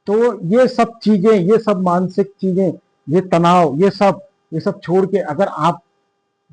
तो ये सब चीजें, ये सब मानसिक चीजें, ये तनाव, ये सब छोड़ के अगर आप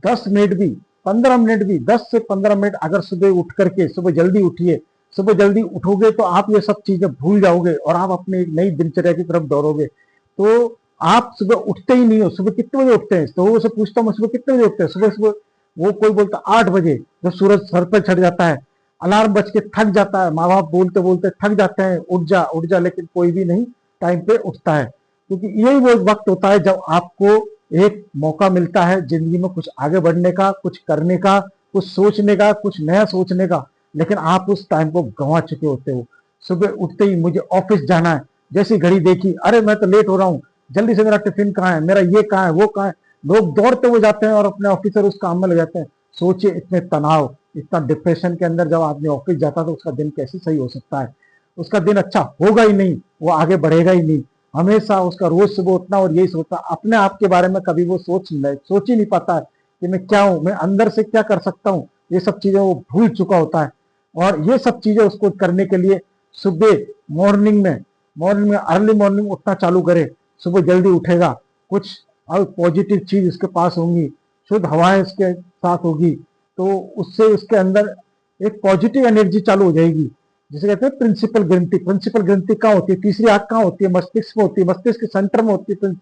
10 मिनट भी, 15 मिनट भी, 10 से 15 मिनट अगर सुबह उठ करके, सुबह जल्दी उठिए, सुबह जल्दी उठोगे तो आप ये सब चीजें भूल जाओगे और आप अपनी एक नई दिनचर्या की तरफ दौड़ोगे। तो आप सुबह उठते ही नहीं हो। सुबह कितने बजे उठते हैं? तो वो से पूछता हूँ मैं, सुबह कितने बजे उठते हैं? सुबह सुबह वो कोई बोलता 8 बजे, जब सूरज सर पर चढ़ जाता है, अलार्म बज के थक जाता है, माँ बाप बोलते बोलते थक जाते हैं, उठ जा उठ जा, लेकिन कोई भी नहीं टाइम पे उठता है। क्योंकि यही वो वक्त होता है जब आपको एक मौका मिलता है जिंदगी में कुछ आगे बढ़ने का, कुछ करने का, कुछ सोचने का, कुछ नया सोचने का, लेकिन आप उस टाइम को गंवा चुके होते हो। सुबह उठते ही मुझे ऑफिस जाना है, जैसी घड़ी देखी, अरे मैं तो लेट हो रहा हूँ, जल्दी से मेरा टिफिन कहाँ है, मेरा ये कहाँ है, वो कहाँ है। लोग दौड़ते हुए जाते हैं और अपने ऑफिसर उस काम में लग जाते हैं। सोचिए, इतने तनाव, इतना डिप्रेशन के अंदर जब आदमी ऑफिस जाता है तो उसका दिन कैसे सही हो सकता है? उसका दिन अच्छा होगा ही नहीं, वो आगे बढ़ेगा ही नहीं। हमेशा उसका रोज सुबह उठना और यही सोचना, अपने आप के बारे में कभी वो सोच ही नहीं पाता है कि मैं क्या हूं, मैं अंदर से क्या कर सकता हूं। ये सब चीजें वो भूल चुका होता है। और ये सब चीजें उसको करने के लिए सुबह मॉर्निंग में अर्ली मॉर्निंग उठना चालू करे। सुबह जल्दी उठेगा, कुछ और पॉजिटिव चीज उसके पास होंगी, शुद्ध हवाएं उसके साथ होगी, तो उससे उसके अंदर एक पॉजिटिव एनर्जी चालू हो जाएगी, जिसे कहते हैं प्रिंसिपल ग्रंथि। प्रिंसिपल ग्रंथि कहाँ होती है? तीसरी आंख कहाँ होती है? मस्तिष्क में होती है, मस्तिष्क के सेंटर में होती है।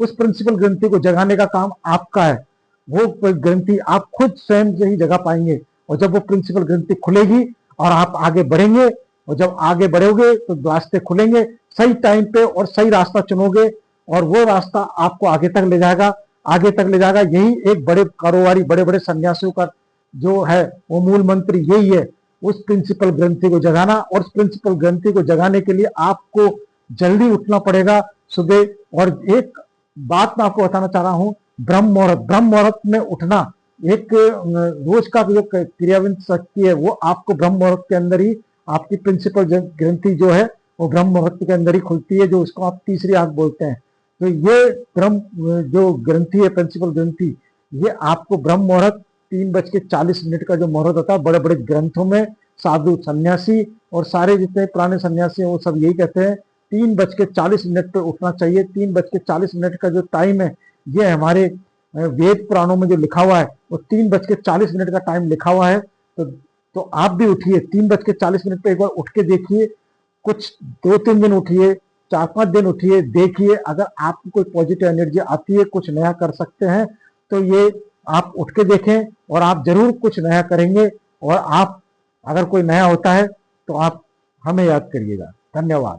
उस प्रिंसिपल ग्रंथि को जगाने का काम आपका है। वो ग्रंथि आप खुद स्वयं से ही जगा पाएंगे। और जब वो प्रिंसिपल ग्रंथि खुलेगी और आप आगे बढ़ेंगे, और जब आगे बढ़ोगे तो रास्ते खुलेंगे, सही टाइम पे और सही रास्ता चुनोगे, और वो रास्ता आपको आगे तक ले जाएगा, आगे तक ले जाएगा। यही एक बड़े कारोबारी, बड़े बड़े सन्यासियों का जो है वो मूल मंत्र यही है, उस प्रिंसिपल ग्रंथि को जगाना। और उस प्रिंसिपल ग्रंथि को जगाने के लिए आपको जल्दी उठना पड़ेगा सुबह। और एक बात मैं आपको बताना चाह रहा हूं, ब्रह्म मुहूर्त में उठना एक रोज का जो क्रियाविद शक्ति है, वो आपको ब्रह्म मुहूर्त के अंदर ही, आपकी प्रिंसिपल ग्रंथि जो है वो ब्रह्म मुहूर्त के अंदर ही खुलती है, जो उसको आप तीसरी आंख बोलते हैं। तो ये ब्रह्म जो ग्रंथि है, प्रिंसिपल ग्रंथि, ये आपको ब्रह्म मुहूर्त 3:40 का जो मुहूर्त होता है, बड़े बड़े ग्रंथों में साधु सन्यासी और सारे जितने पुराने सन्यासी हैं वो सब यही कहते हैं, 3:40 पे उठना चाहिए। 3:40 का जो टाइम है, ये हमारे वेद पुराणों में जो लिखा हुआ है, वो 3:40 का टाइम लिखा हुआ है। तो आप भी उठिए, 3:40 पे एक बार उठ के देखिए, कुछ 2-3 दिन उठिए, 4-5 दिन उठिए, देखिए अगर आपको कोई पॉजिटिव एनर्जी आती है, कुछ नया कर सकते हैं, तो ये आप उठ के देखें और आप जरूर कुछ नया करेंगे। और आप अगर कोई नया होता है तो आप हमें याद करिएगा। धन्यवाद।